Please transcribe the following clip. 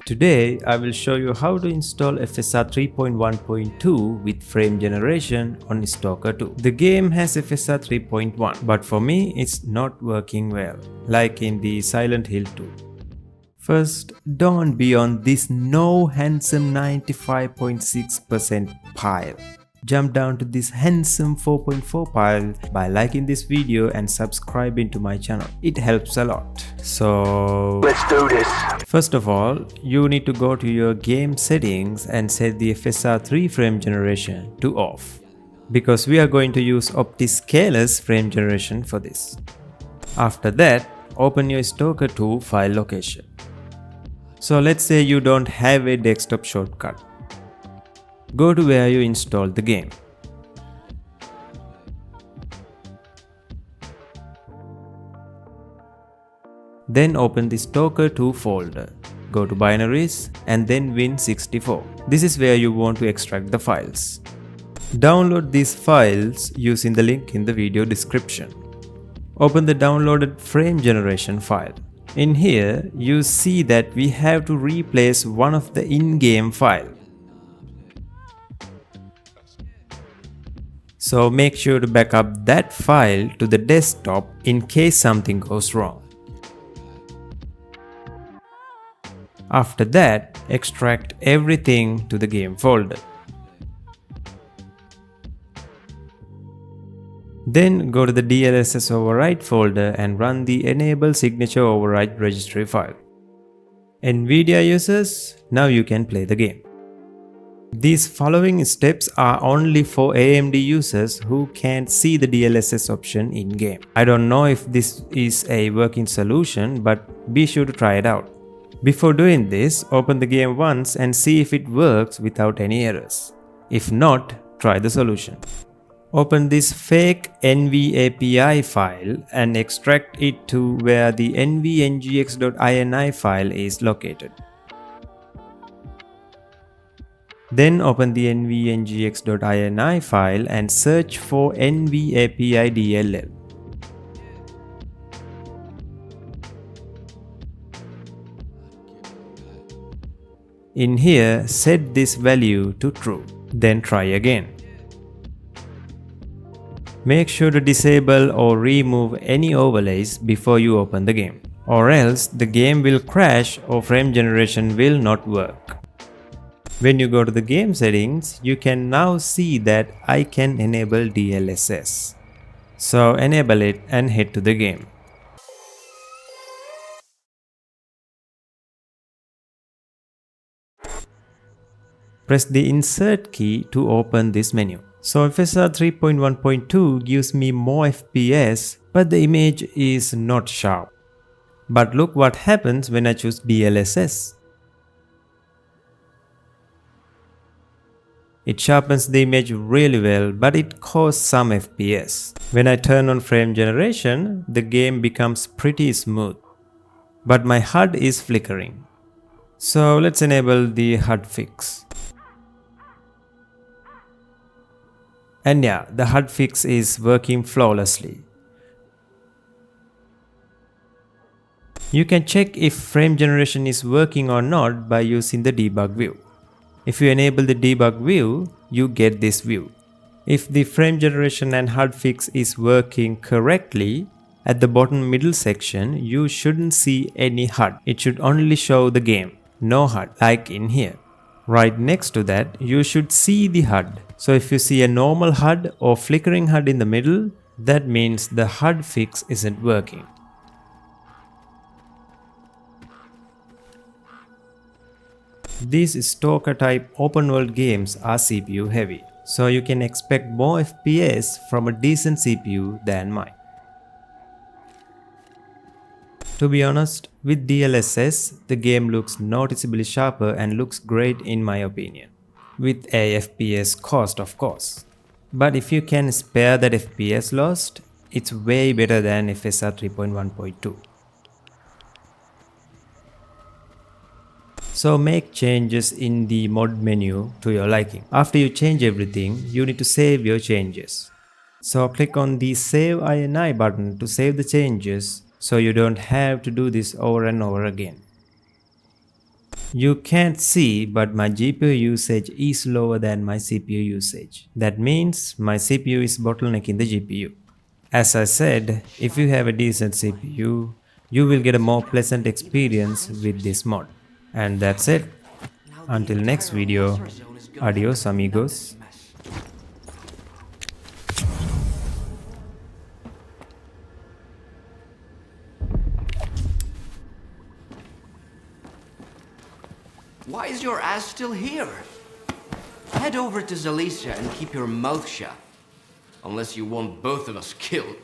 Today, I will show you how to install Fsr 3.1.2 with frame generation on STALKER 2. The game has Fsr 3.1, but for me it's not working well, like in the Silent Hill 2. First, don't be on this no handsome 95.6% pile. Jump down to this handsome 4.4 pile by liking this video and subscribing to my channel. It helps a lot. So let's do this. First of all, you need to go to your game settings and set the Fsr 3 frame generation to off, because we are going to use OptiScaler's frame generation for this. After that, open your STALKER 2 file location. So let's say you don't have a desktop shortcut. Go to where you installed the game. Then open the STALKER 2 folder. Go to binaries and then Win64. This is where you want to extract the files. Download these files using the link in the video description. Open the downloaded frame generation file. In here, you see that we have to replace one of the in-game files. So make sure to back up that file to the desktop in case something goes wrong. After that, extract everything to the game folder. Then go to the DLSS override folder and run the Enable Signature Override registry file. Nvidia users, now you can play the game. These following steps are only for AMD users who can't see the DLSS option in-game. I don't know if this is a working solution, but be sure to try it out. Before doing this, open the game once and see if it works without any errors. If not, try the solution. Open this fake NVAPI file and extract it to where the nvngx.ini file is located. Then open the nvngx.ini file and search for nvapidll. In here, set this value to true. Then try again. Make sure to disable or remove any overlays before you open the game, or else the game will crash or frame generation will not work. When you go to the game settings, you can now see that I can enable DLSS. So enable it and head to the game. Press the Insert key to open this menu. So Fsr 3.1.2 gives me more FPS, but the image is not sharp. But look what happens when I choose DLSS. It sharpens the image really well, but it costs some FPS. When I turn on frame generation, the game becomes pretty smooth. But my HUD is flickering. So let's enable the HUD fix. And yeah, the HUD fix is working flawlessly. You can check if frame generation is working or not by using the debug view. If you enable the debug view, you get this view. If the frame generation and HUD fix is working correctly, at the bottom middle section, you shouldn't see any HUD. It should only show the game, no HUD, like in here. Right next to that, you should see the HUD. So if you see a normal HUD or flickering HUD in the middle, that means the HUD fix isn't working. These STALKER type open world games are CPU heavy, so you can expect more FPS from a decent CPU than mine. To be honest, with DLSS, the game looks noticeably sharper and looks great in my opinion. With a FPS cost, of course. But if you can spare that FPS lost, it's way better than Fsr 3.1.2. So make changes in the mod menu to your liking. After you change everything, you need to save your changes. So click on the Save INI button to save the changes, so you don't have to do this over and over again. You can't see, but my GPU usage is lower than my CPU usage. That means my CPU is bottlenecking the GPU. As I said, if you have a decent CPU, you will get a more pleasant experience with this mod. And that's it. Until next video, adios amigos. Why is your ass still here? Head over to Zalicia and keep your mouth shut. Unless you want both of us killed.